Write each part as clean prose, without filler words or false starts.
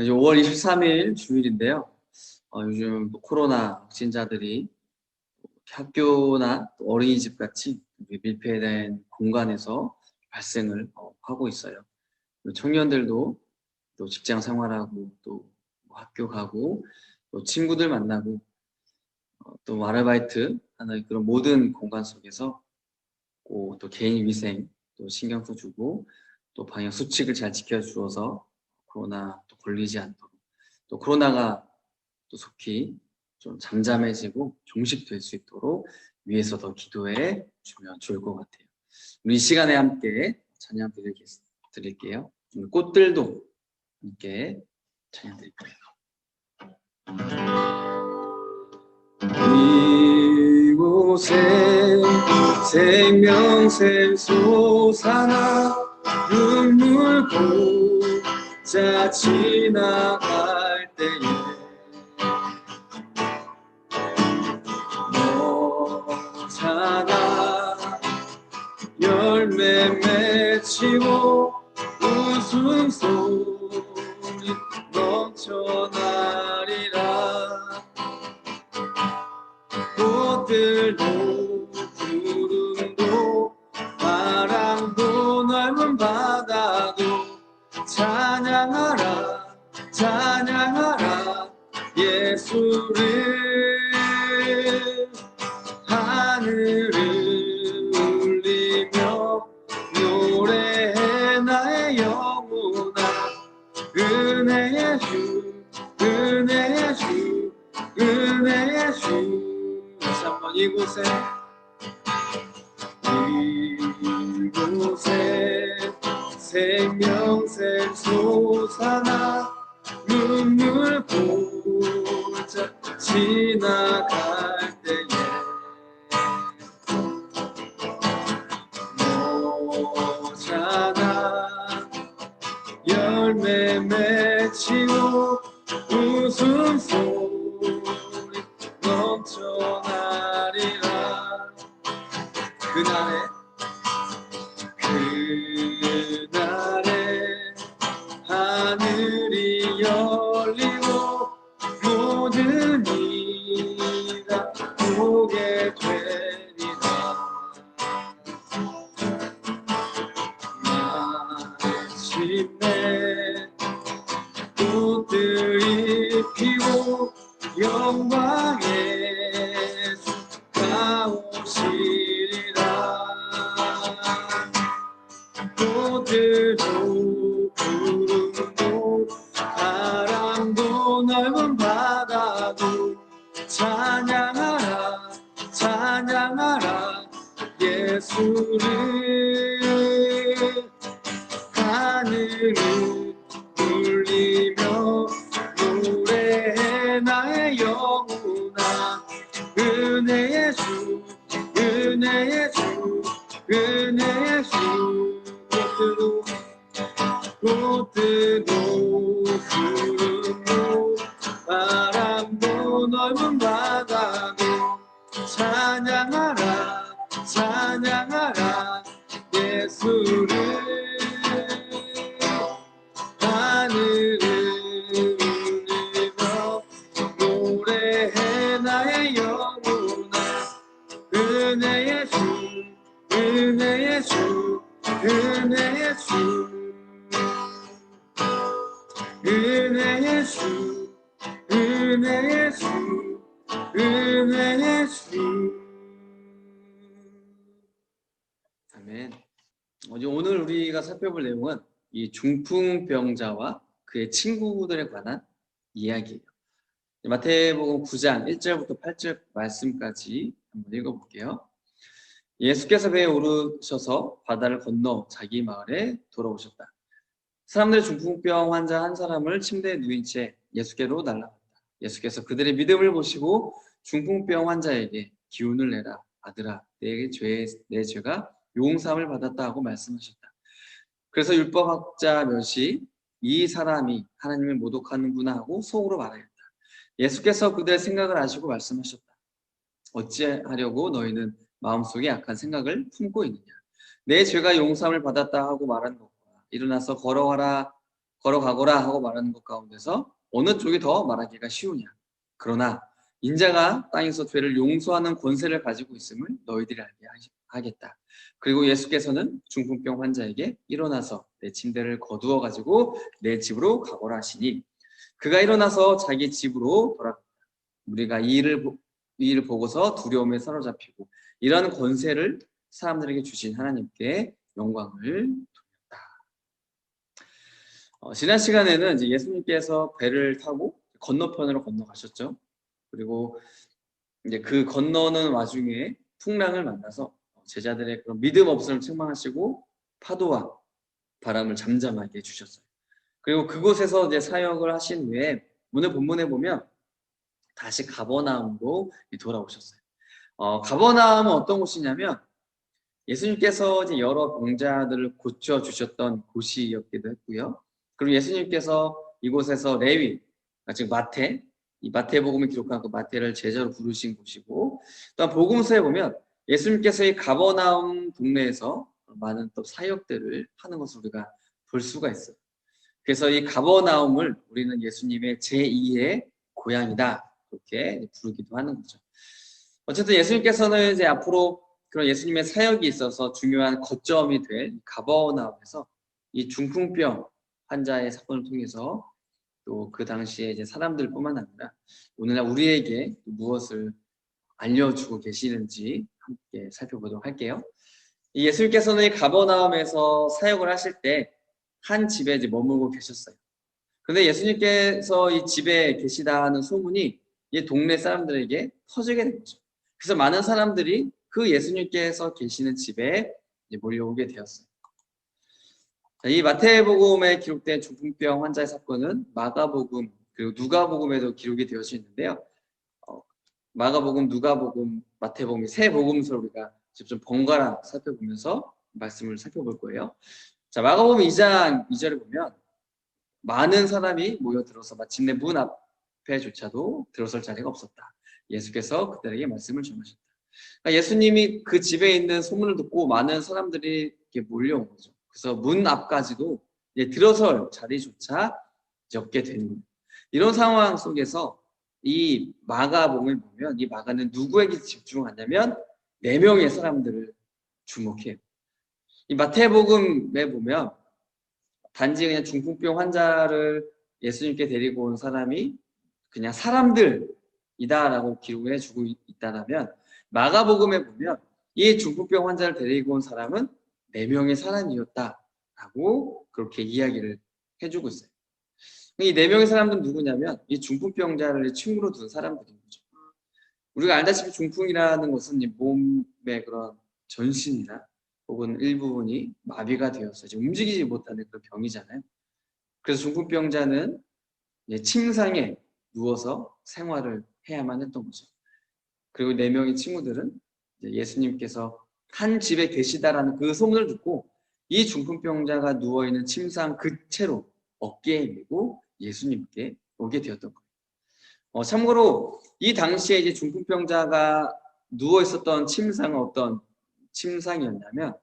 이제 5월 23일 주일인데요. 요즘 코로나 확진자들이 학교나 또 어린이집 같이 밀폐된 공간에서 발생을 하고 있어요. 청년들도 또 직장 생활하고 또 학교 가고 또 친구들 만나고 또 아르바이트 하는 그런 모든 공간 속에서 또 개인 위생 또 신경 써주고 또 방역 수칙을 잘 지켜주어서 코로나 또 걸리지 않도록 또 코로나가 또 속히 좀 잠잠해지고 종식될 수 있도록 위해서 더 기도해 주면 좋을 것 같아요. 우리 이 시간에 함께 찬양 드릴게요. 꽃들도 함께 찬양 드릴 거예요. 이곳에 생명샘 솟아나 눈물 보자 지나갈 때에 너잖아 열매 맺히고 웃음소리 넘쳐나리라. 꽃들도 구름도 바람도 넓은 바다도 찬양하라 찬양하라 예수를. 하늘을 울리며 노래해 나의 영혼아 은혜의 주 은혜의 주 은혜의 주. 다시 한번 이곳에 생명샘 솟아나 눈물 보자 지나갈 때에 너잖아 열매 맺히고 웃음소리 넘쳐나리라. 그날에 하늘이 열리고 모든 이가 보게 되리라. 마침내 꽃들이 피고 영광의 주가 오시리라. 꽃들도 구름도 바람도 넓은 바다도 찬양하라 찬양하라 예수를. 하늘을 울리며 노래해 나의 영혼아 은혜의 주 은혜의 주 은혜의 주. 꽃들도 구름도 바람도 넓은 바다도 찬양하라 찬양하라 예수를. 하늘을 울리며 노래해 나의 영혼아 은혜의 주 은혜의 주 은혜의 주 은혜의 주 은혜의 주 은혜의 주. 아멘. 오늘 우리가 살펴볼 내용은 이 중풍병자와 그의 친구들에 관한 이야기예요. 마태복음 9장 1절부터 8절 말씀까지 한번 읽어볼게요. 예수께서 배에 오르셔서 바다를 건너 자기 마을에 돌아오셨다. 사람들이 중풍병 환자 한 사람을 침대에 누인 채 예수께로 날아갔다. 예수께서 그들의 믿음을 보시고 중풍병 환자에게 기운을 내라. 아들아, 내 죄가 용서함을 받았다 하고 말씀하셨다. 그래서 율법학자 몇이 이 사람이 하나님을 모독하는구나 하고 속으로 말하였다. 예수께서 그들의 생각을 아시고 말씀하셨다. 어찌하려고 너희는 마음속에 악한 생각을 품고 있느냐. 내 죄가 용서함을 받았다 하고 말한 것과 일어나서 걸어가라 걸어가거라 하고 말하는 것 가운데서 어느 쪽이 더 말하기가 쉬우냐. 그러나 인자가 땅에서 죄를 용서하는 권세를 가지고 있음을 너희들이 알게 하겠다. 그리고 예수께서는 중풍병 환자에게 일어나서 내 침대를 거두어 가지고 내 집으로 가거라 하시니 그가 일어나서 자기 집으로 돌아갔다. 우리가 이 일을 보고서 두려움에 사로잡히고 이러한 권세를 사람들에게 주신 하나님께 영광을 돌렸다. 지난 시간에는 이제 예수님께서 배를 타고 건너편으로 건너가셨죠. 그리고 이제 그 건너는 와중에 풍랑을 만나서 제자들의 그런 믿음 없음을 책망하시고 파도와 바람을 잠잠하게 해주셨어요. 그리고 그곳에서 이제 사역을 하신 후에 오늘 본문에 보면 다시 가버나움으로 돌아오셨어요. 가버나움은 어떤 곳이냐면 예수님께서 이제 여러 병자들을 고쳐 주셨던 곳이었기도 했고요. 그리고 예수님께서 이곳에서 레위, 즉 마태, 이 마태복음을 기록한 그 마태를 제자로 부르신 곳이고, 또한 복음서에 보면 예수님께서 이 가버나움 동네에서 많은 또 사역들을 하는 것을 우리가 볼 수가 있어요. 그래서 이 가버나움을 우리는 예수님의 제2의 고향이다 그렇게 부르기도 하는 거죠. 어쨌든 예수님께서는 이제 앞으로 그런 예수님의 사역이 있어서 중요한 거점이 될 가버나움에서 이 중풍병 환자의 사건을 통해서 또 그 당시에 이제 사람들뿐만 아니라 오늘날 우리에게 무엇을 알려주고 계시는지 함께 살펴보도록 할게요. 이 예수님께서는 이 가버나움에서 사역을 하실 때 한 집에 이제 머물고 계셨어요. 근데 예수님께서 이 집에 계시다는 소문이 이 동네 사람들에게 퍼지게 된 거죠. 그래서 많은 사람들이 그 예수님께서 계시는 집에 몰려오게 되었어요. 이 마태복음에 기록된 중풍병 환자의 사건은 마가복음 그리고 누가복음에도 기록이 되어져 있는데요. 마가복음, 누가복음, 마태복음 세 복음서를 우리가 직접 번갈아 살펴보면서 말씀을 살펴볼 거예요. 자, 마가복음 2장 2절에 보면 많은 사람이 모여들어서 마침내 문 앞에조차도 들어설 자리가 없었다. 예수께서 그들에게 말씀을 전하셨다. 그러니까 예수님이 그 집에 있는 소문을 듣고 많은 사람들이 이렇게 몰려온 거죠. 그래서 문 앞까지도 들어설 자리조차 없게 되는 거예요. 이런 상황 속에서 이 마가복음을 보면 이 마가는 누구에게 집중하냐면 4명의 사람들을 주목해요. 이 마태복음에 보면 단지 그냥 중풍병 환자를 예수님께 데리고 온 사람이 그냥 사람들이다라고 기록을 해주고 있다면 마가복음에 보면 이 중풍병 환자를 데리고 온 사람은 4명의 사람이었다라고 그렇게 이야기를 해주고 있어요. 이 4명의 사람들은 누구냐면 이 중풍병자를 친구로 둔 사람들인 거죠. 우리가 알다시피 중풍이라는 것은 이 몸의 그런 전신이나 혹은 일부분이 마비가 되어서 이제 움직이지 못하는 그런 병이잖아요. 그래서 중풍병자는 침상에 누워서 생활을 해야만 했던 거죠. 그리고 4명의 친구들은 예수님께서 한 집에 계시다라는 그 소문을 듣고 이 중풍병자가 누워있는 침상 그 채로 어깨에 메고 예수님께 오게 되었던 거예요. 참고로 이 당시에 이제 중풍병자가 누워 있었던 침상은 어떤 침상이었냐면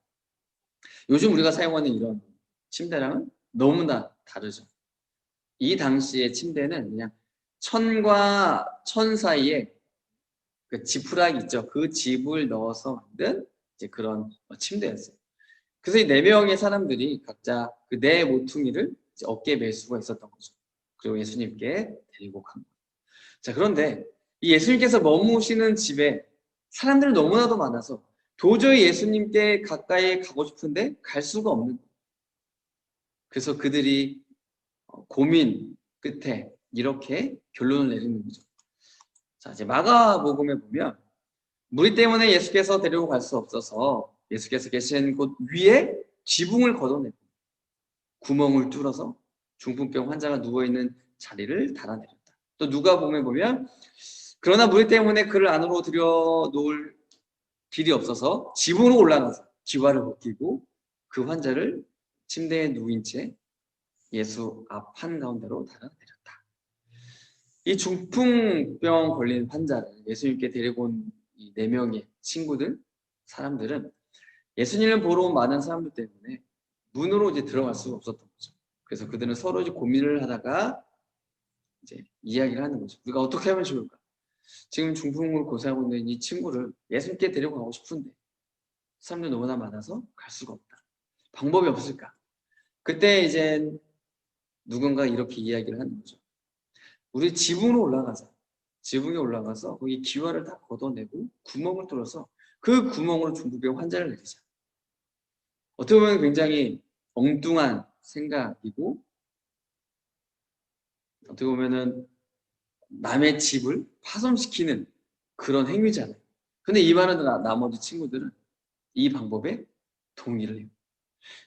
요즘 우리가 사용하는 이런 침대랑은 너무나 다르죠. 이 당시의 침대는 그냥 천과 천 사이에 그 지푸라기 있죠. 그 집을 넣어서 만든 이제 그런 침대였어요. 그래서 이 4명의 사람들이 각자 그 네 모퉁이를 어깨에 멜 수가 있었던 거죠. 그리고 예수님께 데리고 간 거예요. 자, 그런데 이 예수님께서 머무시는 집에 사람들이 너무나도 많아서 도저히 예수님께 가까이 가고 싶은데 갈 수가 없는 거예요. 그래서 그들이 고민 끝에 이렇게 결론을 내리는 거죠. 자, 이제 마가복음에 보면 무리 때문에 예수께서 데리고 갈 수 없어서 예수께서 계신 곳 위에 지붕을 걷어내고 구멍을 뚫어서 중풍병 환자가 누워있는 자리를 달아내렸다. 또 누가복음에 보면 그러나 무리 때문에 그를 안으로 들여놓을 길이 없어서 지붕으로 올라가서 기와를 벗기고 그 환자를 침대에 누인 채 예수 앞 한가운데로 달아내렸다. 이 중풍병 걸린 환자를 예수님께 데리고 온 이 4명의 친구들, 사람들은 예수님을 보러 온 많은 사람들 때문에 문으로 이제 들어갈 수가 없었던 거죠. 그래서 그들은 서로 이제 고민을 하다가 이제 이야기를 하는 거죠. 우리가 어떻게 하면 좋을까? 지금 중풍으로 고생하고 있는 이 친구를 예수님께 데리고 가고 싶은데 사람들이 너무나 많아서 갈 수가 없다. 방법이 없을까? 그때 이제 누군가 이렇게 이야기를 하는 거죠. 우리 지붕으로 올라가자. 지붕에 올라가서 거기 기와를 다 걷어내고 구멍을 뚫어서 그 구멍으로 중풍병 환자를 내리자. 어떻게 보면 굉장히 엉뚱한 생각이고 어떻게 보면은 남의 집을 파손시키는 그런 행위잖아요. 근데 이 많은 나머지 친구들은 이 방법에 동의를 해요.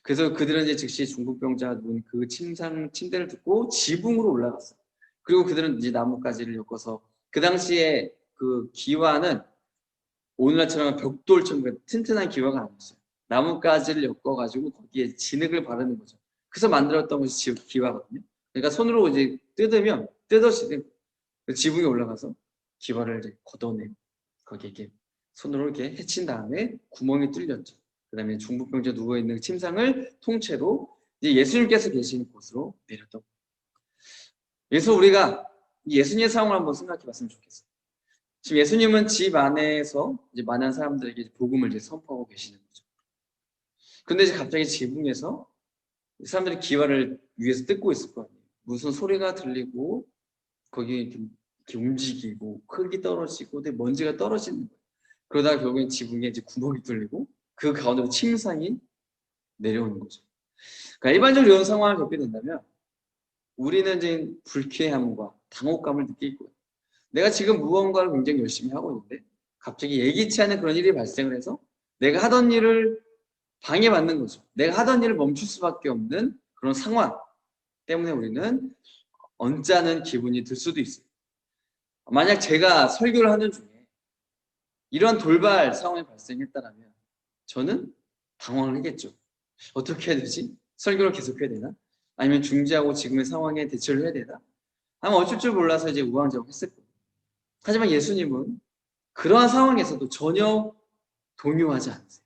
그래서 그들은 이제 즉시 중풍병자 누운 그 침대를 듣고 지붕으로 올라갔어요. 그리고 그들은 이제 나뭇가지를 엮어서 그 당시에 그 기와는 오늘날처럼 벽돌처럼 튼튼한 기와가 아니었어요. 나뭇가지를 엮어가지고 거기에 진흙을 바르는 거죠. 그래서 만들었던 것이 기와거든요. 그러니까 손으로 이제 뜯으면 뜯어지는 지붕에 올라가서 기와를 이제 걷어내고 거기에 이렇게 손으로 이렇게 헤친 다음에 구멍이 뚫렸죠. 그 다음에 중풍병자 누워있는 침상을 통째로 이제 예수님께서 계시는 곳으로 내렸던 거예요. 그래서 우리가 예수님의 상황을 한번 생각해 봤으면 좋겠어요. 지금 예수님은 집 안에서 이제 많은 사람들에게 복음을 이제 선포하고 계시는 거죠. 근데 이제 갑자기 지붕에서 사람들이 기와를 위에서 뜯고 있을 거 아니에요. 무슨 소리가 들리고 거기 이렇게 움직이고 흙이 떨어지고 먼지가 떨어지는 거예요. 그러다가 결국엔 지붕에 이제 구멍이 뚫리고 그 가운데로 침상이 내려오는 거죠. 그러니까 일반적으로 이런 상황을 겪게 된다면 우리는 이제 불쾌함과 당혹감을 느낄 거예요. 내가 지금 무언가를 굉장히 열심히 하고 있는데 갑자기 예기치 않은 그런 일이 발생을 해서 내가 하던 일을 방해받는 거죠. 내가 하던 일을 멈출 수밖에 없는 그런 상황 때문에 우리는 언짢은 기분이 들 수도 있어요. 만약 제가 설교를 하는 중에 이런 돌발 상황이 발생했다면 저는 당황을 하겠죠. 어떻게 해야 되지? 설교를 계속해야 되나? 아니면 중지하고 지금의 상황에 대처를 해야 되나? 아마 어쩔 줄 몰라서 이제 우왕좌왕했을 거예요. 하지만 예수님은 그러한 상황에서도 전혀 동요하지 않으세요.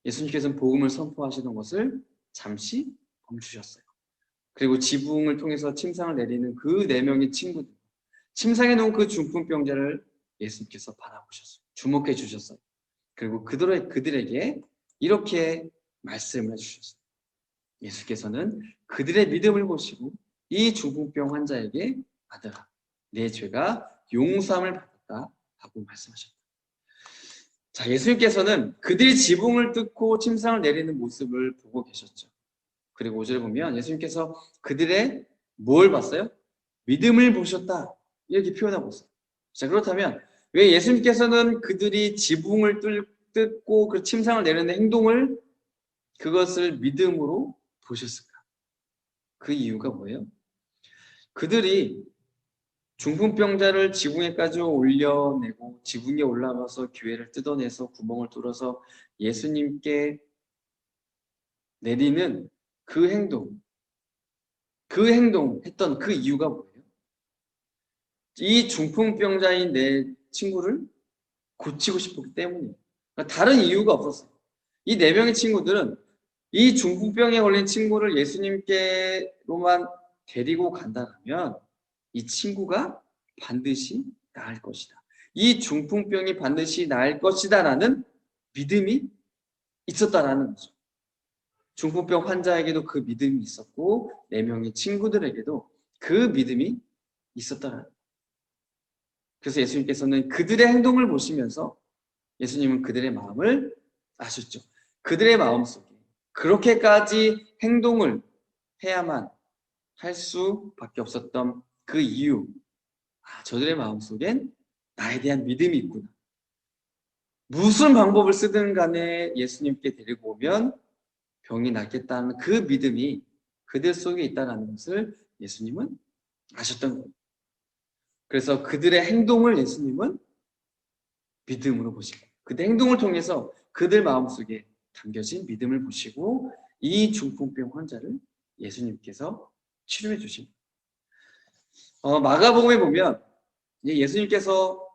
예수님께서는 복음을 선포하시던 것을 잠시 멈추셨어요. 그리고 지붕을 통해서 침상을 내리는 그 4명의 친구들, 침상에 놓은 그 중풍병자를 예수님께서 바라보셨어요. 주목해 주셨어요. 그리고 그들에게 이렇게 말씀을 해주셨어요. 예수께서는 그들의 믿음을 보시고 이 중풍병 환자에게 아들아, 내 죄가 용서함을 받았다 하고 말씀하셨다. 자, 예수님께서는 그들이 지붕을 뜯고 침상을 내리는 모습을 보고 계셨죠. 그리고 5절에 보면 예수님께서 그들의 뭘 봤어요? 믿음을 보셨다. 이렇게 표현하고 있어요. 자, 그렇다면 왜 예수님께서는 그들이 지붕을 뜯고 그 침상을 내리는 행동을 그것을 믿음으로 보셨을까? 그 이유가 뭐예요? 그들이 중풍병자를 지붕에까지 올려내고 지붕에 올라가서 교회를 뜯어내서 구멍을 뚫어서 예수님께 내리는 그 행동 했던 그 이유가 뭐예요? 이 중풍병자인 내 친구를 고치고 싶었기 때문이에요. 그러니까 다른 이유가 없었어요. 이 4명의 친구들은 이 중풍병에 걸린 친구를 예수님께로만 데리고 간다면 이 친구가 반드시 나을 것이다. 이 중풍병이 반드시 나을 것이다라는 믿음이 있었다라는 거죠. 중풍병 환자에게도 그 믿음이 있었고 4명의 친구들에게도 그 믿음이 있었다라는 거죠. 그래서 예수님께서는 그들의 행동을 보시면서 예수님은 그들의 마음을 아셨죠. 그들의 마음속에 그렇게까지 행동을 해야만 할 수밖에 없었던 그 이유, 저들의 마음속엔 나에 대한 믿음이 있구나. 무슨 방법을 쓰든 간에 예수님께 데리고 오면 병이 낫겠다는 그 믿음이 그들 속에 있다는 것을 예수님은 아셨던 거예요. 그래서 그들의 행동을 예수님은 믿음으로 보시고 그들 행동을 통해서 그들 마음속에 담겨진 믿음을 보시고 이 중풍병 환자를 예수님께서 치료해 주십니다. 마가복음에 보면 예수님께서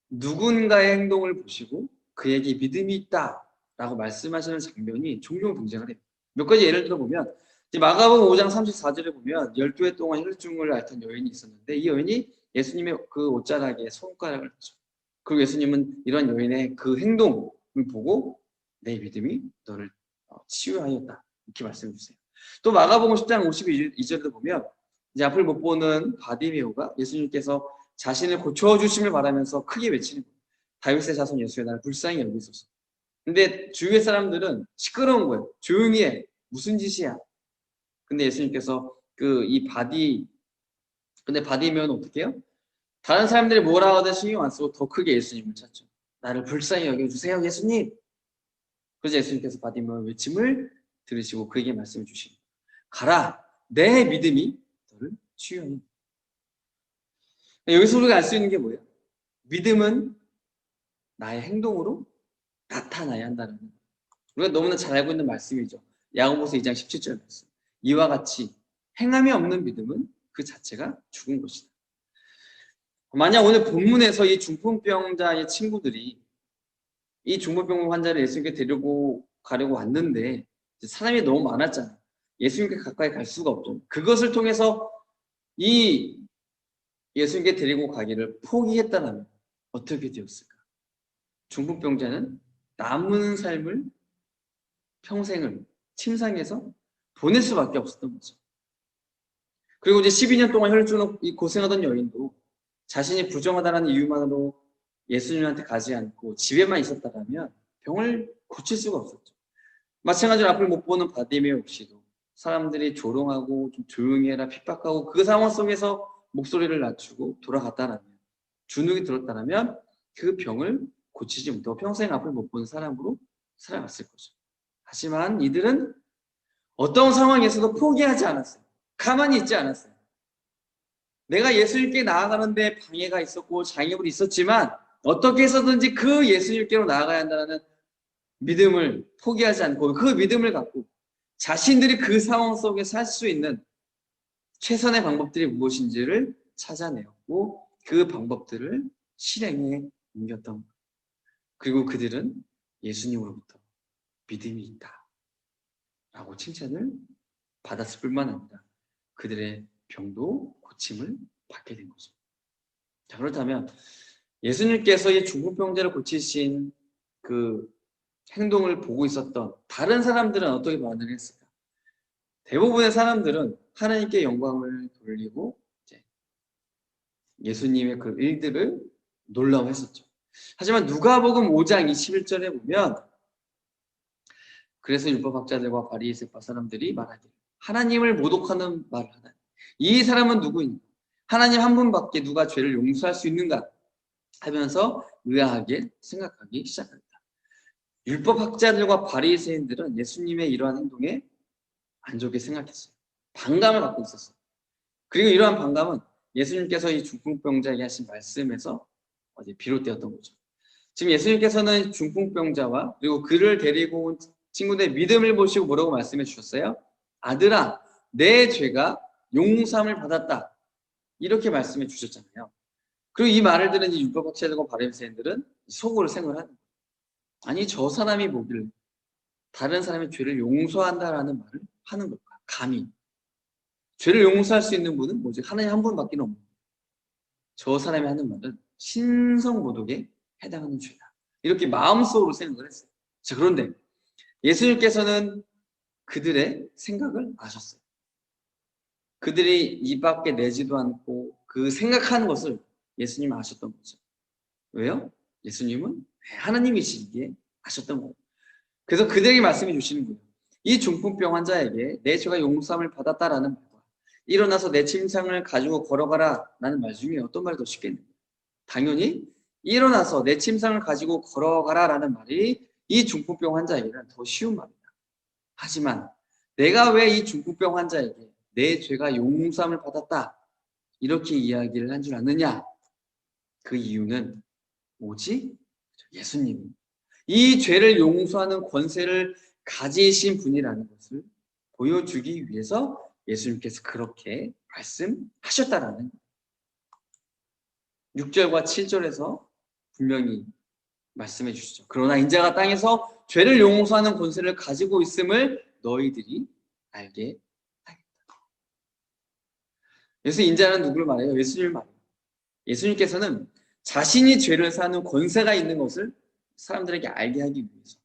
누군가의 행동을 보시고 그에게 믿음이 있다라고 말씀하시는 장면이 종종 등장을 해요. 몇 가지 예를 들어보면 이제 마가복음 5장 34절에 보면 12해 동안 혈증을 앓던 여인이 있었는데 이 여인이 예수님의 그 옷자락에 손가락을 대죠. 그리고 예수님은 이런 여인의 그 행동을 보고 내 믿음이 너를 치유하였다. 이렇게 말씀해 주세요. 또 마가복음 10장 52절에도 보면 이제 앞을 못 보는 바디메오가 예수님께서 자신을 고쳐주심을 바라면서 크게 외치는 거예요. 다윗의 자손 예수여 나를 불쌍히 여기소서. 근데 주위의 사람들은 시끄러운 거예요. 조용히 해. 무슨 짓이야. 근데 예수님께서 근데 바디메오는 어떻게 해요? 다른 사람들이 뭐라 하든 신경 안 쓰고 더 크게 예수님을 찾죠. 나를 불쌍히 여겨주세요, 예수님. 그래서 예수님께서 바디메오의 외침을 들으시고 그에게 말씀해 주시니 가라, 내 믿음이 너를 치유하니. 여기서 우리가 알 수 있는 게 뭐예요? 믿음은 나의 행동으로 나타나야 한다는 거예요. 우리가 너무나 잘 알고 있는 말씀이죠. 야고보서 2장 17절 말씀. 이와 같이 행함이 없는 믿음은 그 자체가 죽은 것이다. 만약 오늘 본문에서 이 중풍병자의 친구들이 이 중풍병 환자를 예수님께 데리고 가려고 왔는데 사람이 너무 많았잖아요. 예수님께 가까이 갈 수가 없죠. 그것을 통해서 이 예수님께 데리고 가기를 포기했다면 어떻게 되었을까? 중풍병자는 남은 삶을 평생을 침상에서 보낼 수밖에 없었던 거죠. 그리고 이제 12년 동안 혈주로 고생하던 여인도 자신이 부정하다는 이유만으로 예수님한테 가지 않고 집에만 있었다면 병을 고칠 수가 없었죠. 마찬가지로 앞을 못 보는 바디메오 역시도 사람들이 조롱하고 좀 조용히 해라 핍박하고 그 상황 속에서 목소리를 낮추고 돌아갔다라면 주눅이 들었다라면 그 병을 고치지 못하고 평생 앞을 못 보는 사람으로 살아갔을 거죠. 하지만 이들은 어떤 상황에서도 포기하지 않았어요. 가만히 있지 않았어요. 내가 예수님께 나아가는데 방해가 있었고 장애물이 있었지만 어떻게 해서든지 그 예수님께로 나아가야 한다는 믿음을 포기하지 않고 그 믿음을 갖고 자신들이 그 상황 속에 살 수 있는 최선의 방법들이 무엇인지를 찾아내었고 그 방법들을 실행에 옮겼던 거예요. 그리고 그들은 예수님으로부터 믿음이 있다 라고 칭찬을 받았을 뿐만 아니라 그들의 병도 고침을 받게 된 거죠. 자, 그렇다면 예수님께서 이 중풍병자를 고치신 그 행동을 보고 있었던 다른 사람들은 어떻게 반응을 했을까? 대부분의 사람들은 하나님께 영광을 돌리고 이제 예수님의 그 일들을 놀라워했었죠. 하지만 누가복음 5장 21절에 보면 그래서 율법학자들과 바리새파 사람들이 말하기를 하나님을 모독하는 말을 하다니 이 사람은 누구인가? 하나님 한 분밖에 누가 죄를 용서할 수 있는가? 하면서 의아하게 생각하기 시작합니다. 율법학자들과 바리새인들은 예수님의 이러한 행동에 안 좋게 생각했어요. 반감을 갖고 있었어요. 그리고 이러한 반감은 예수님께서 이 중풍병자에게 하신 말씀에서 비롯되었던 거죠. 지금 예수님께서는 중풍병자와 그리고 그를 데리고 온 친구들의 믿음을 보시고 뭐라고 말씀해 주셨어요? 아들아, 내 죄가 용서함을 받았다. 이렇게 말씀해 주셨잖아요. 그리고 이 말을 들은 이 율법학자들과 바리새인들은 속으로 생각을 하는 거예요. 아니 저 사람이 뭐길래 다른 사람의 죄를 용서한다라는 말을 하는 걸까? 감히. 죄를 용서할 수 있는 분은 뭐지? 하나님 한 분밖에 없는 거예요. 저 사람이 하는 말은 신성모독에 해당하는 죄다. 이렇게 마음속으로 생각을 했어요. 자, 그런데 예수님께서는 그들의 생각을 아셨어요. 그들이 입 밖에 내지도 않고 그 생각하는 것을 예수님은 아셨던 거죠. 왜요? 예수님은 하나님이시기에 아셨던 거예요. 그래서 그들에게 말씀해 주시는 거예요. 이 중풍병 환자에게 내 죄가 용서함을 받았다라는 말과 일어나서 내 침상을 가지고 걸어가라 라는 말 중에 어떤 말이 더 쉽겠는가? 당연히 일어나서 내 침상을 가지고 걸어가라 라는 말이 이 중풍병 환자에게는 더 쉬운 말입니다. 하지만 내가 왜 이 중풍병 환자에게 내 죄가 용서함을 받았다 이렇게 이야기를 한 줄 아느냐? 그 이유는 오직 예수님이 이 죄를 용서하는 권세를 가지신 분이라는 것을 보여주기 위해서 예수님께서 그렇게 말씀하셨다라는 6절과 7절에서 분명히 말씀해 주시죠. 그러나 인자가 땅에서 죄를 용서하는 권세를 가지고 있음을 너희들이 알게 예수 인자는 누구를 말해요? 예수님을 말해요. 예수님께서는 자신이 죄를 사는 권세가 있는 것을 사람들에게 알게 하기 위해서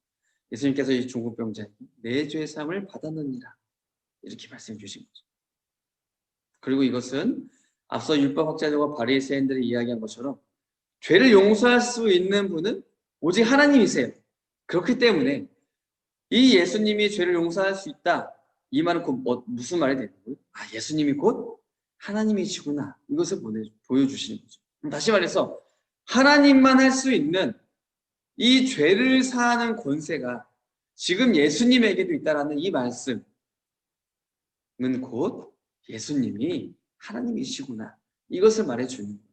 예수님께서 이 중풍병자에게 내 죄 사함을 받았느니라 이렇게 말씀해 주신 거죠. 그리고 이것은 앞서 율법학자들과 바리새인들이 이야기한 것처럼 죄를 용서할 수 있는 분은 오직 하나님이세요. 그렇기 때문에 이 예수님이 죄를 용서할 수 있다. 이 말은 무슨 말이 되는 거예요? 예수님이 곧 하나님이시구나. 이것을 보여주시는 거죠. 다시 말해서 하나님만 할 수 있는 이 죄를 사하는 권세가 지금 예수님에게도 있다라는 이 말씀은 곧 예수님이 하나님이시구나. 이것을 말해주는 거예요.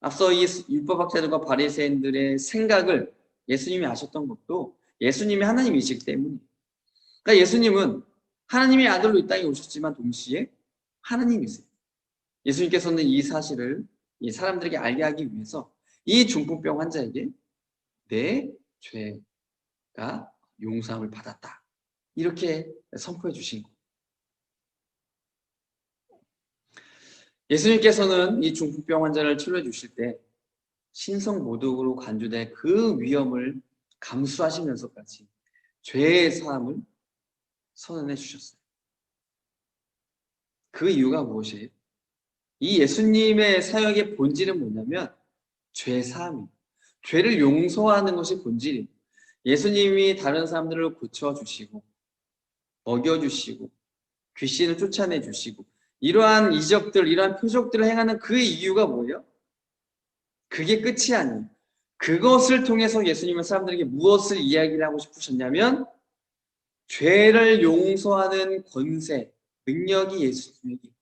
앞서 이 율법학자들과 바리새인들의 생각을 예수님이 아셨던 것도 예수님이 하나님이시기 때문이에요. 그러니까 예수님은 하나님의 아들로 이 땅에 오셨지만 동시에 하나님이세요. 예수님께서는 이 사실을 이 사람들에게 알게 하기 위해서 이 중풍병 환자에게 내 죄가 용서함을 받았다. 이렇게 선포해 주신 거예요. 예수님께서는 이 중풍병 환자를 치료해 주실 때 신성모독으로 간주된 그 위험을 감수하시면서까지 죄의 사함을 선언해 주셨어요. 그 이유가 무엇이에요? 이 예수님의 사역의 본질은 뭐냐면 죄 사함이에요. 죄를 용서하는 것이 본질이에요. 예수님이 다른 사람들을 고쳐주시고 먹여주시고 귀신을 쫓아내주시고 이러한 이적들, 이러한 표적들을 행하는 그 이유가 뭐예요? 그게 끝이 아니에요. 그것을 통해서 예수님은 사람들에게 무엇을 이야기를 하고 싶으셨냐면 죄를 용서하는 권세, 능력이 예수님에게 있다.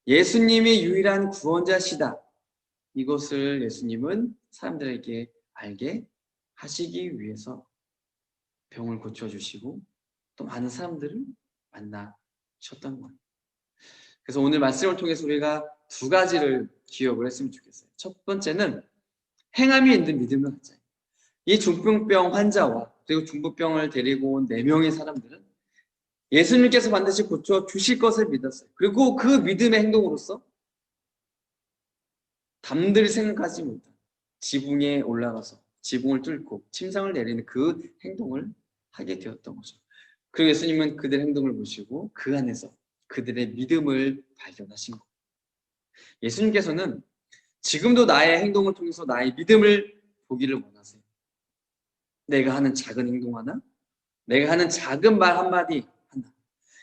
예수님이 유일한 구원자시다. 이것을 예수님은 사람들에게 알게 하시기 위해서 병을 고쳐주시고 또 많은 사람들을 만나셨던 거예요. 그래서 오늘 말씀을 통해서 우리가 두 가지를 기억을 했으면 좋겠어요. 첫 번째는 행함이 있는 믿음을 갖자. 이 중풍병 환자와 그리고 중풍병을 데리고 온 4명의 사람들은 예수님께서 반드시 고쳐주실 것을 믿었어요. 그리고 그 믿음의 행동으로서 남들이 생각하지 못한 지붕에 올라가서 지붕을 뚫고 침상을 내리는 그 행동을 하게 되었던 거죠. 그리고 예수님은 그들의 행동을 보시고 그 안에서 그들의 믿음을 발견하신 거예요. 예수님께서는 지금도 나의 행동을 통해서 나의 믿음을 보기를 원하세요. 내가 하는 작은 행동 하나, 내가 하는 작은 말 한마디 하나,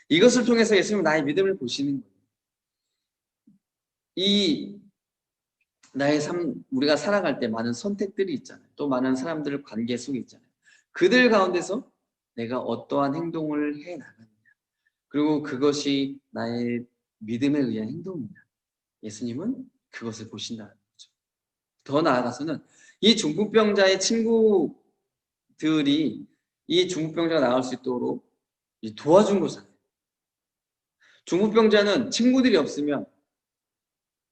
이것을 통해서 예수님은 나의 믿음을 보시는 거예요. 이 나의 삶, 우리가 살아갈 때 많은 선택들이 있잖아요. 또 많은 사람들 관계 속에 있잖아요. 그들 가운데서 내가 어떠한 행동을 해 나가느냐, 그리고 그것이 나의 믿음에 의한 행동이냐, 예수님은 그것을 보신다는 거죠. 더 나아가서는 이 중풍병자의 친구들이 이 중풍병자가 나을 수 있도록 도와준 거잖아요. 중풍병자는 친구들이 없으면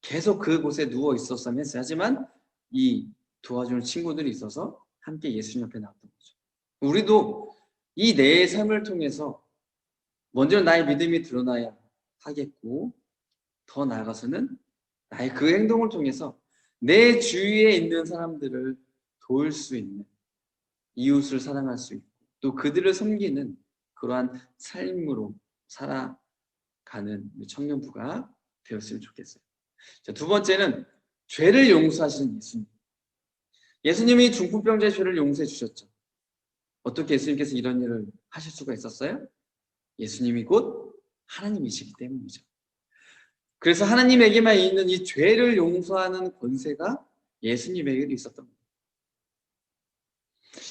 계속 그곳에 누워 있었으면 했어요. 하지만 이 도와주는 친구들이 있어서 함께 예수님 옆에 나왔던 거죠. 우리도 이 내 삶을 통해서 먼저 나의 믿음이 드러나야 하겠고, 더 나아가서는 나의 그 행동을 통해서 내 주위에 있는 사람들을 도울 수 있는, 이웃을 사랑할 수 있고 또 그들을 섬기는 그러한 삶으로 살아가는 청년부가 되었으면 좋겠어요. 자, 두 번째는 죄를 용서하시는 예수님. 예수님이 중풍병자의 죄를 용서해 주셨죠. 어떻게 예수님께서 이런 일을 하실 수가 있었어요? 예수님이 곧 하나님이시기 때문이죠. 그래서 하나님에게만 있는 이 죄를 용서하는 권세가 예수님에게도 있었던 거예요.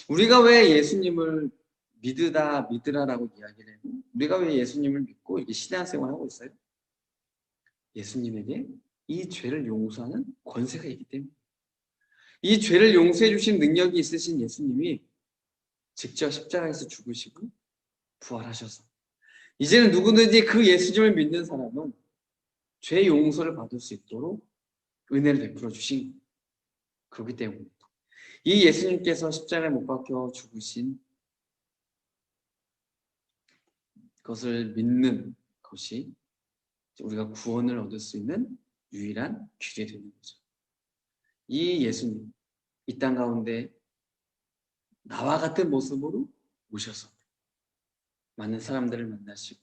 우리가 왜 예수님을 믿으라라고 이야기를 해요? 우리가 왜 예수님을 믿고 이렇게 신앙생활을 하고 있어요? 예수님에게 이 죄를 용서하는 권세가 있기 때문에, 이 죄를 용서해 주신 능력이 있으신 예수님이 직접 십자가에서 죽으시고 부활하셔서 이제는 누구든지 그 예수님을 믿는 사람은 죄 용서를 받을 수 있도록 은혜를 베풀어 주신 거예요. 그렇기 때문에 이 예수님께서 십자가에 못 박혀 죽으신 것을 믿는 것이 우리가 구원을 얻을 수 있는 유일한 길이 되는 거죠. 이 예수님, 이 땅 가운데 나와 같은 모습으로 오셔서 많은 사람들을 만나시고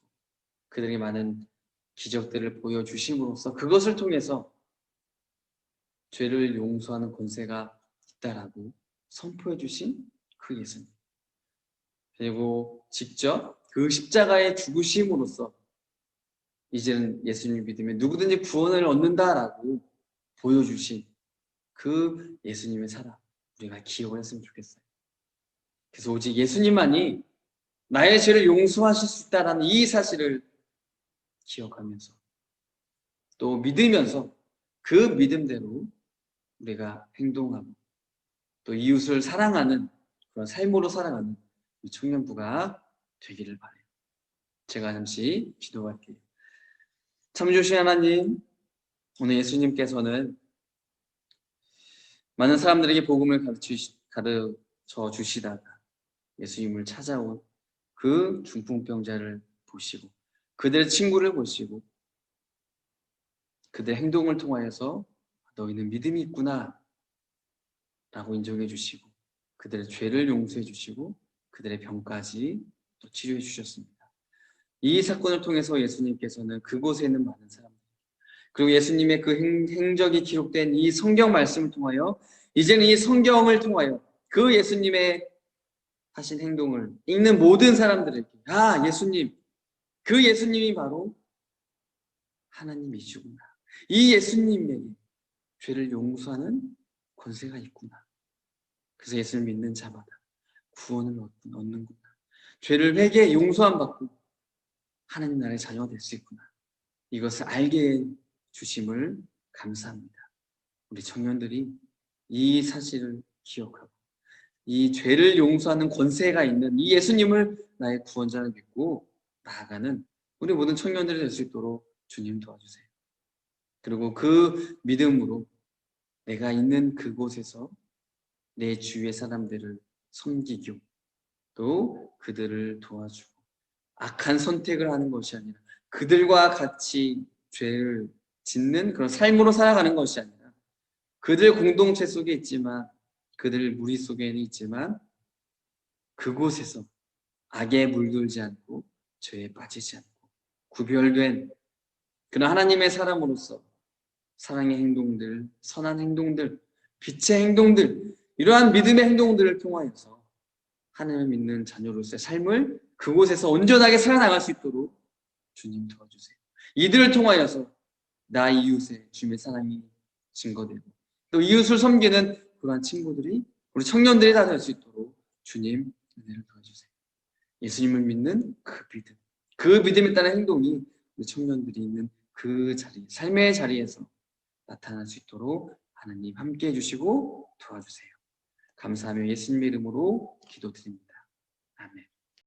그들에게 많은 기적들을 보여주심으로써 그것을 통해서 죄를 용서하는 권세가 있다라고 선포해 주신 그 예수님. 그리고 직접 그 십자가의 죽으심으로써 이제는 예수님 믿으면 누구든지 구원을 얻는다라고 보여주신 그 예수님의 사랑 우리가 기억을 했으면 좋겠어요. 그래서 오직 예수님만이 나의 죄를 용서하실 수 있다는 이 사실을 기억하면서 또 믿으면서 그 믿음대로 우리가 행동하고 또 이웃을 사랑하는 그런 삶으로 살아가는 우리 청년부가 되기를 바라요. 제가 잠시 기도할게요. 참 좋으신 하나님, 오늘 예수님께서는 많은 사람들에게 복음을 가르쳐 주시다가 예수님을 찾아온 그 중풍병자를 보시고 그들의 친구를 보시고 그들의 행동을 통하여서 너희는 믿음이 있구나 라고 인정해 주시고 그들의 죄를 용서해 주시고 그들의 병까지 또 치료해 주셨습니다. 이 사건을 통해서 예수님께서는 그곳에 있는 많은 사람들 그리고 예수님의 그 행적이 기록된 이 성경 말씀을 통하여 이제는 이 성경을 통하여 그 예수님의 하신 행동을 읽는 모든 사람들에게 예수님, 그 예수님이 바로 하나님이시구나. 이 예수님에게 죄를 용서하는 권세가 있구나. 그래서 예수를 믿는 자마다 구원을 얻는구나. 죄를 회개해 용서함 받고 하나님 나라의 자녀가 될 수 있구나. 이것을 알게 주심을 감사합니다. 우리 청년들이 이 사실을 기억하고 이 죄를 용서하는 권세가 있는 이 예수님을 나의 구원자를 믿고 나아가는 우리 모든 청년들이 될 수 있도록 주님 도와주세요. 그리고 그 믿음으로 내가 있는 그곳에서 내 주위의 사람들을 섬기고 또 그들을 도와주고 악한 선택을 하는 것이 아니라 그들과 같이 죄를 짓는 그런 삶으로 살아가는 것이 아니라 그들 공동체 속에 있지만 그들 무리 속에는 있지만 그곳에서 악에 물들지 않고 죄에 빠지지 않고 구별된 그런 하나님의 사람으로서 사랑의 행동들, 선한 행동들, 빛의 행동들 이러한 믿음의 행동들을 통하여서 하나님을 믿는 자녀로서의 삶을 그곳에서 온전하게 살아나갈 수 있도록 주님 도와주세요. 이들을 통하여서 나 이웃의 주님의 사랑이 증거되고 또 이웃을 섬기는 그러한 친구들이 우리 청년들이 다 될 수 있도록 주님 은혜를 도와주세요. 예수님을 믿는 그 믿음, 그 믿음에 따른 행동이 우리 청년들이 있는 그 자리, 삶의 자리에서 나타날 수 있도록 하나님 함께해 주시고 도와주세요. 감사하며 예수님의 이름으로 기도드립니다. 아멘.